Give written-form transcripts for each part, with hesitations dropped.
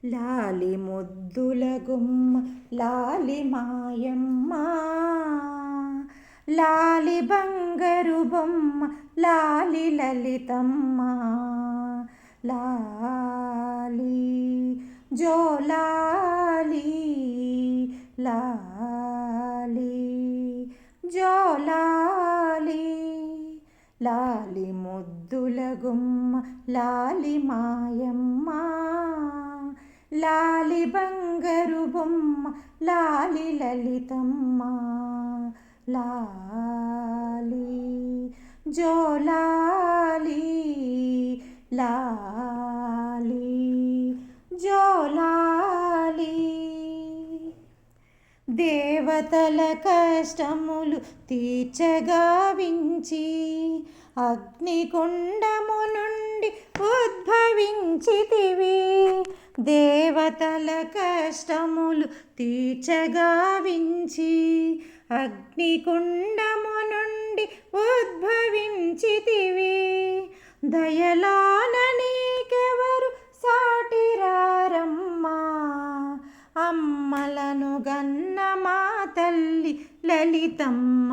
లాలి ముద్దుల గుమ్మ లాలి మాయమ్మ, లాలి బంగారు బొమ్మ లాలి లలితమ్మ, లాలి జోలాలి లాలి జోలాలి. లాలి ముద్దుల గుమ్మ లాలి మాయమ్మ, లాలి బంగారు బొమ్మ లాలి లలితమ్మ, లాలి జోలాలి లాలి జోలాలి. దేవతల కష్టములు తీర్చగావించి అగ్నికుండము నుండి ఉద్భవించితివి. దేవతల కష్టములు తీర్చగావించి అగ్నికుండము నుండి ఉద్భవించితివి. దయలాన నీకెవరు సాటిరారమ్మా, అమ్మలను గన్న మా తల్లి లలితమ్మ.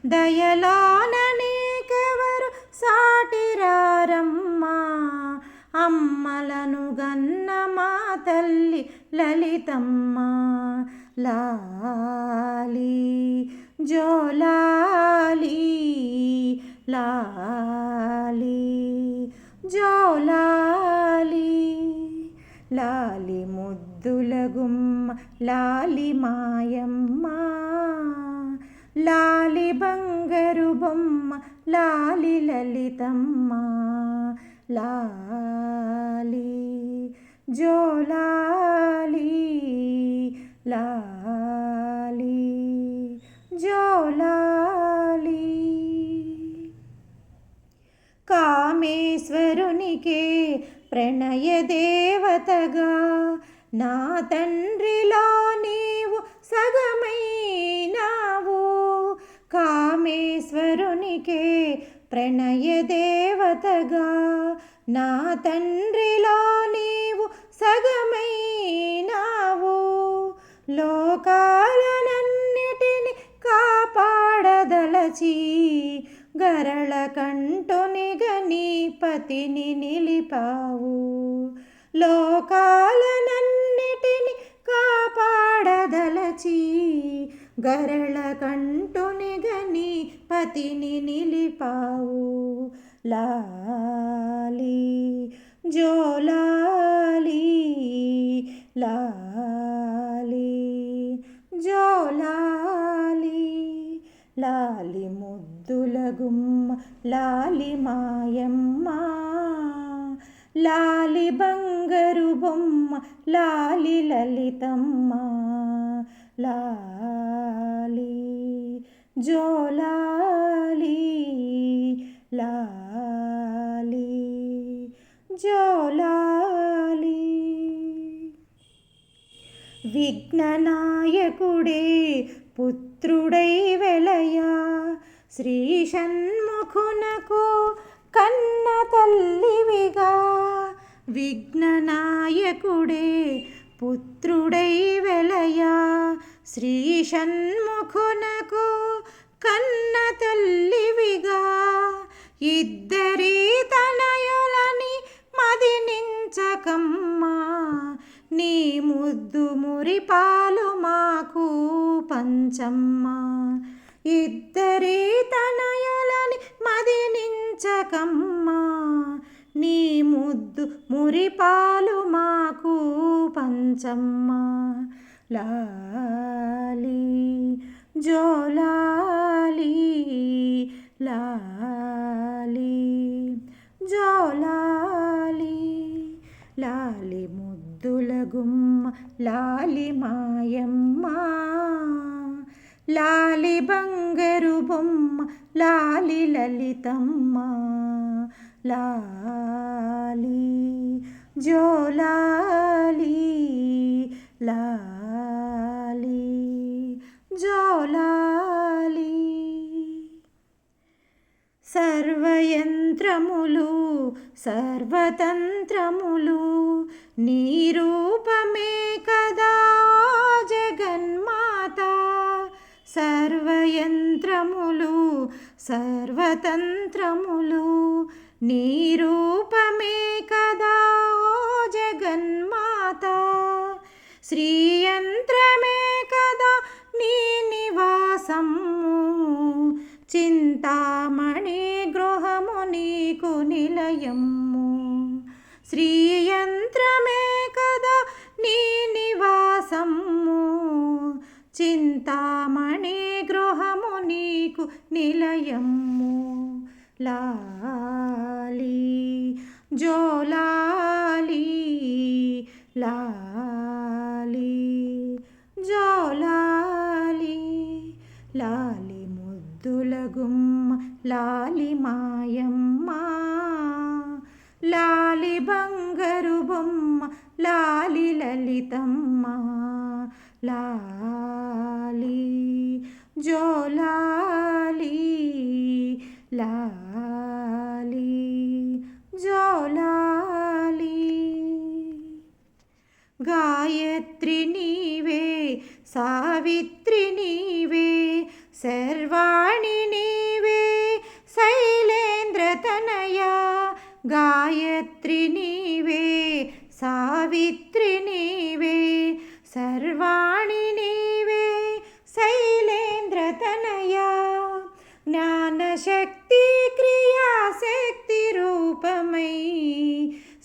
దయలాన నీకెవరు సాటిరారమ్మా, అమ్మలను గన్న మా తల్లి లలితమ్మ, లాలి జోలాలి లాలి జోలాలి. లాలి ముద్దుల గుమ్మ లాలి మాయమ్మ, లాలి బంగారు బొమ్మ లాలి లలితమ్మ, లాలి జోలాలి లాలి జోలాలి. కామేశ్వరునికే ప్రణయ దేవతగా నా తండ్రిలో నీవు సగమైనావు. కామేశ్వరునికే ప్రణయ దేవతగా నా తండ్రిలో నీవు సగమైనావు. లోకాలనన్నిటిని కాపాడదలచి గరళ కంఠునిగా నీ పతిని నిలిపావు. లోకాలనన్నిటిని కాపాడదలచి గరళ కంఠునిగా నీ పతిని నిలిపావు. లాలి జోలాలి లాలి జోలాలి. లాలి ముద్దుల గుమ్మ లాలి మాయమ్మ, లాలి బంగారు బొమ్మ లాలి లలితమ్మ, లాలి జోలాలి లాలి జోలాలి. విఘ్ననాయకుడే పుత్రుడై వెలయా, శ్రీ షణ్ముఖునకు కన్న తల్లివిగా. విఘ్ననాయకుడే పుత్రుడై వెలయా, శ్రీ షణ్ముఖునకు కన్న తల్లివిగా. ఇద్దరి తనయులని మదినించకమ్మా, నీ ముద్దు మురిపాలు మాకు పంచమ్మా. ఇద్దరి తనయులని మదినించకమ్మా, నీ ముద్దు మురిపాలు మాకు పంచమ్మా. లాలి జోలాలి లాలి జోలాలి. లాలి ముద్దుల గుమ్మ లాలి మాయమ్మ, లాలి బంగారు బొమ్మ లాలి లలితమ్మ, లాలి జోలాలి లాలి జోలాలి. సర్వయంత్రములు సర్వతంత్రములు నీ రూపమే కదా జగన్మాత. సర్వయంత్రములు సర్వతంత్రములు నీ రూపమే కదా జగన్మాత. శ్రీయంత్రమే కదా నీ నివాసము, చింతామణి గృహము నీకు నిలయము. శ్రీయంత్రమే కదా నీ నివాసము, చింతామణి గృహము నీకు నిలయము. లాలి జోలాలి లాలి జోలాలి, లాలి ముద్దుల గుమ్మ లాలి మాయమ్మ. లాలి బంగారు బొమ్మ లాలి లలితమ్మ. లాలి జోలాలి లాలి జోలాలి. గాయత్రి నీవే సావిత్రి నీవే శర్వాణి నీవే శైలేంద్ర తనయా. గాయత్రి నీవే సావిత్రి నీవే సర్వాణి నీవే శైలేంద్ర తనయా. జ్ఞానశక్తి క్రియాశక్తి రూపమై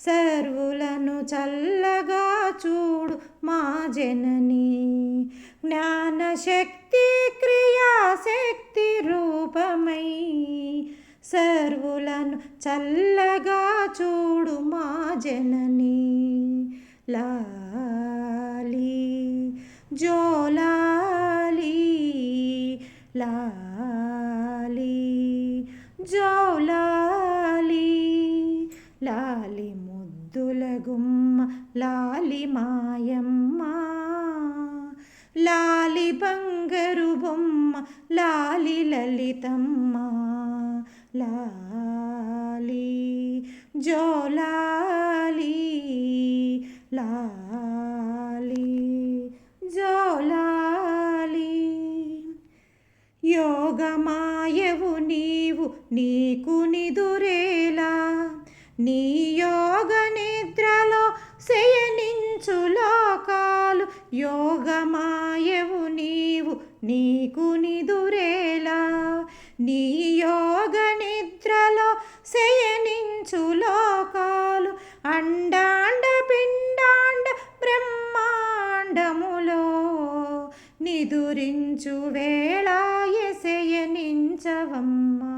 సర్వులను చల్లగా చూడు మా జనని. జ్ఞానశక్తి క్రియాశక్తి రూపమై సర్వులను చల్లగా చూడు మా జనని. లాలి జోలాలి లాలి జోలాలి, లాలి ముద్దుల గుమ్మ లాలి మాయమ్మ. లాలి బంగారు బొమ్మ లాలి లలితమ్మ. లాలి జోలాలి లాలి జోలాలి. యోగమాయవు నీవు నీకు నిదురేలా, నీ యోగ నిద్రలో శయనించు లోకాలు. యోగమాయవు నీవు నీకు నిదురేలా, నీ యోగ నిద్రలో శయనించు లోకాలు. అండాండ పిండాండ బ్రహ్మాండములో నిదురించు వేళాయ శయనించవమ్మా.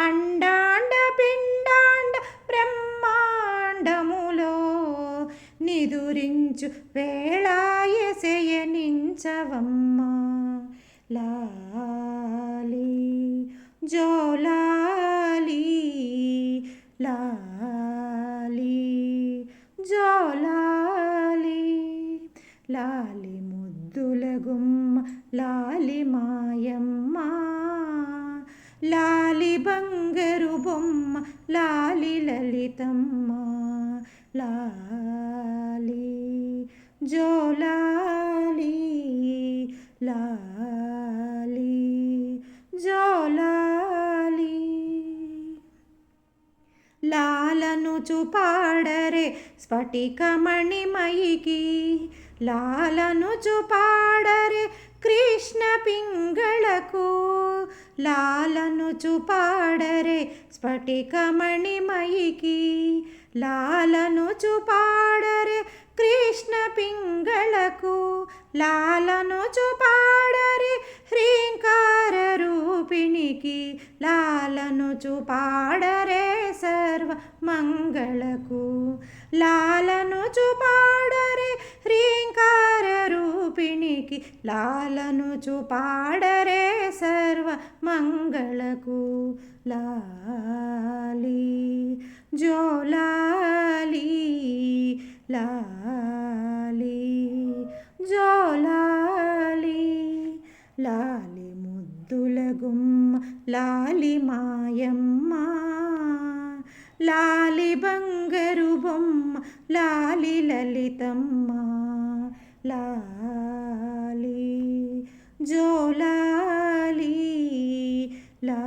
అండాండ పిండాండ బ్రహ్మాండములో నిదురించు వేళాయ శయనించవమ్మా. లాలి జోలాలి లాలి జోలాలి, లాలి ముద్దుల గుమ్మ లాలి మాయమ్మ. లాలి బంగారు బొమ్మ లాలి లలితమ్మ. లాలి జోలాలి లాలి జోలాలి. లాలను చూపాడరే స్ఫటికమణిమయికి, లాలను చూపాడరే కృష్ణ పింగళకు. లాలను చూపాడరే స్ఫటికమణిమయికి, లాలను చూపాడరే కృష్ణ పింగళకు. లాలను చూపాడరే హ్రీంకార రూపిణికి, లాలను చూపాడరే సర్వ మంగళకు. లాలను చూపాడరే హ్రీంకార రూపిణికి, లాలను చూపాడరే సర్వ మంగళకు. లాలి జోలాలి లాలి జోలాలి, లాలి ముద్దుల గుమ్మ లాలి మాయమ్మ లాలి బంగారు బొమ్మ లాలి లలితమ్మ లాలి జోలాలి లా